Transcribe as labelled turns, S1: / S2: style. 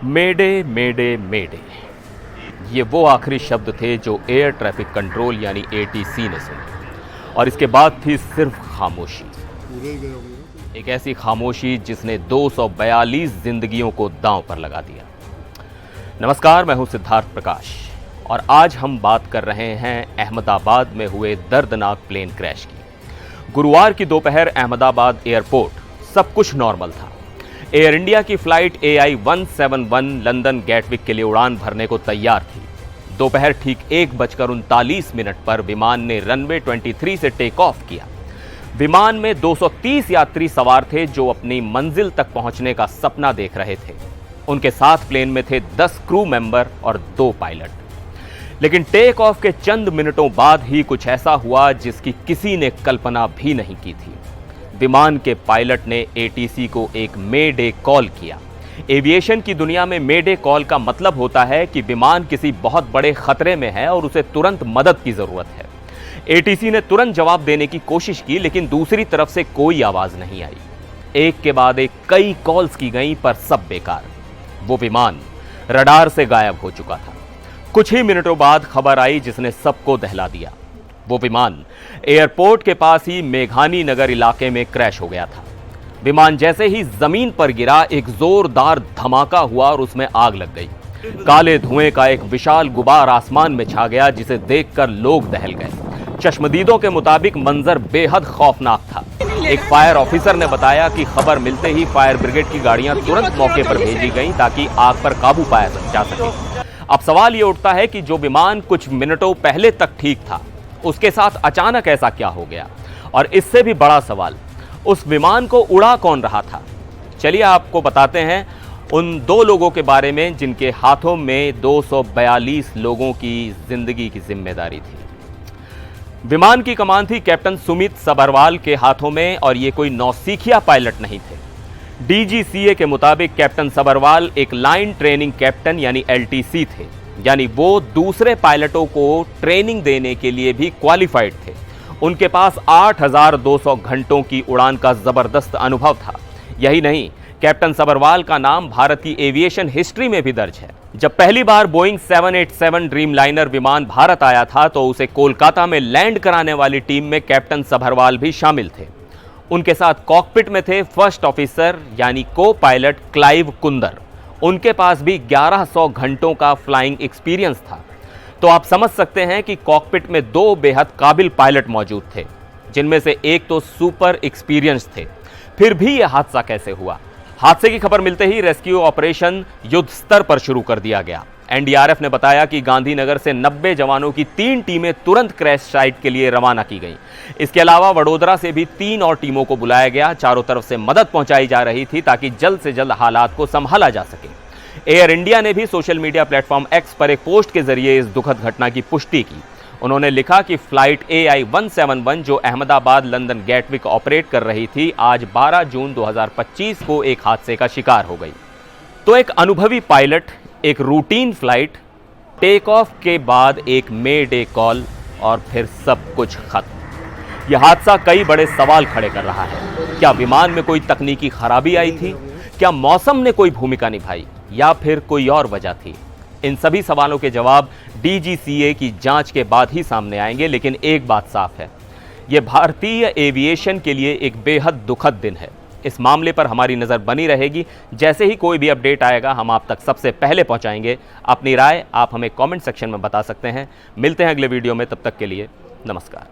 S1: मेडे मेडे मेडे, ये वो आखिरी शब्द थे जो एयर ट्रैफिक कंट्रोल यानी एटीसी ने सुने, और इसके बाद थी सिर्फ खामोशी। एक ऐसी खामोशी जिसने 242 जिंदगियों को दांव पर लगा दिया। नमस्कार, मैं हूं सिद्धार्थ प्रकाश और आज हम बात कर रहे हैं अहमदाबाद में हुए दर्दनाक प्लेन क्रैश की। गुरुवार की दोपहर अहमदाबाद एयरपोर्ट सब कुछ नॉर्मल था। एयर इंडिया की फ्लाइट AI 171 लंदन गेटविक के लिए उड़ान भरने को तैयार थी। दोपहर ठीक 1:39 पर विमान ने रनवे 23 से टेक ऑफ किया। विमान में 230 यात्री सवार थे जो अपनी मंजिल तक पहुंचने का सपना देख रहे थे। उनके साथ प्लेन में थे 10 क्रू मेंबर और 2 पायलट। लेकिन टेक ऑफ के चंद मिनटों बाद ही कुछ ऐसा हुआ जिसकी किसी ने कल्पना भी नहीं की थी। विमान के पायलट ने एटीसी को एक मे डे कॉल किया। एविएशन की दुनिया में मे डे कॉल का मतलब होता है कि विमान किसी बहुत बड़े खतरे में है और उसे तुरंत मदद की जरूरत है। एटीसी ने तुरंत जवाब देने की कोशिश की, लेकिन दूसरी तरफ से कोई आवाज नहीं आई। एक के बाद एक कई कॉल्स की गई पर सब बेकार। वो विमान रडार से गायब हो चुका था। कुछ ही मिनटों बाद खबर आई जिसने सबको दहला दिया। वो विमान एयरपोर्ट के पास ही मेघानी नगर इलाके में क्रैश हो गया था। विमान जैसे ही जमीन पर गिरा, एक जोरदार धमाका हुआ और उसमें आग लग गई। काले धुएं का एक विशाल गुबार आसमान में छा गया जिसे देखकर लोग दहल गए। चश्मदीदों के मुताबिक मंजर बेहद खौफनाक था। एक फायर ऑफिसर ने बताया कि खबर मिलते ही फायर ब्रिगेड की गाड़ियां तुरंत मौके पर भेजी गईं ताकि आग पर काबू पाया जा सके। अब सवाल ये उठता है कि जो विमान कुछ मिनटों पहले तक ठीक था, उसके साथ अचानक ऐसा क्या हो गया? और इससे भी बड़ा सवाल, उस विमान को उड़ा कौन रहा था? चलिए आपको बताते हैं उन 2 लोगों के बारे में जिनके हाथों में 242 लोगों की जिंदगी की जिम्मेदारी थी। विमान की कमान थी कैप्टन सुमित सभरवाल के हाथों में और ये कोई नौसिखिया पायलट नहीं थे। DGCA के मुताबिक कैप्टन सभरवाल एक लाइन ट्रेनिंग कैप्टन यानी LTC थे, यानी वो दूसरे पायलटों को ट्रेनिंग देने के लिए भी क्वालिफाइड थे। उनके पास 8200 घंटों की उड़ान का जबरदस्त अनुभव था। यही नहीं, कैप्टन सभरवाल का नाम भारत की एविएशन हिस्ट्री में भी दर्ज है। जब पहली बार बोइंग 787 ड्रीमलाइनर विमान भारत आया था तो उसे कोलकाता में लैंड कराने वाली टीम में कैप्टन सभरवाल भी शामिल थे। उनके साथ कॉकपिट में थे फर्स्ट ऑफिसर यानी को पायलट क्लाइव कुंदर। उनके पास भी 1100 घंटों का फ्लाइंग एक्सपीरियंस था। तो आप समझ सकते हैं कि कॉकपिट में 2 बेहद काबिल पायलट मौजूद थे, जिनमें से एक तो सुपर एक्सपीरियंस थे। फिर भी यह हादसा कैसे हुआ? हादसे की खबर मिलते ही रेस्क्यू ऑपरेशन युद्ध स्तर पर शुरू कर दिया गया। NDRF ने बताया कि गांधीनगर से 90 जवानों की 3 टीमें तुरंत क्रैश साइट के लिए रवाना की गईं। इसके अलावा वडोदरा से भी 3 और टीमों को बुलाया गया। चारों तरफ से मदद पहुंचाई जा रही थी ताकि जल्द से जल्द हालात को संभाला जा सके। एयर इंडिया ने भी सोशल मीडिया प्लेटफॉर्म X पर एक पोस्ट के जरिए इस दुखद घटना की पुष्टि की। उन्होंने लिखा कि फ्लाइट AI 171 जो अहमदाबाद लंदन गेटविक ऑपरेट कर रही थी, आज 12 जून 2025 को एक हादसे का शिकार हो गई। तो एक अनुभवी पायलट, एक रूटीन फ्लाइट, टेक ऑफ के बाद एक मे डे कॉल और फिर सब कुछ खत्म। यह हादसा कई बड़े सवाल खड़े कर रहा है। क्या विमान में कोई तकनीकी खराबी आई थी? क्या मौसम ने कोई भूमिका निभाई या फिर कोई और वजह थी? इन सभी सवालों के जवाब DGCA की जांच के बाद ही सामने आएंगे। लेकिन एक बात साफ है, यह भारतीय एविएशन के लिए एक बेहद दुखद दिन है। इस मामले पर हमारी नज़र बनी रहेगी। जैसे ही कोई भी अपडेट आएगा हम आप तक सबसे पहले पहुंचाएंगे। अपनी राय आप हमें कमेंट सेक्शन में बता सकते हैं। मिलते हैं अगले वीडियो में, तब तक के लिए नमस्कार।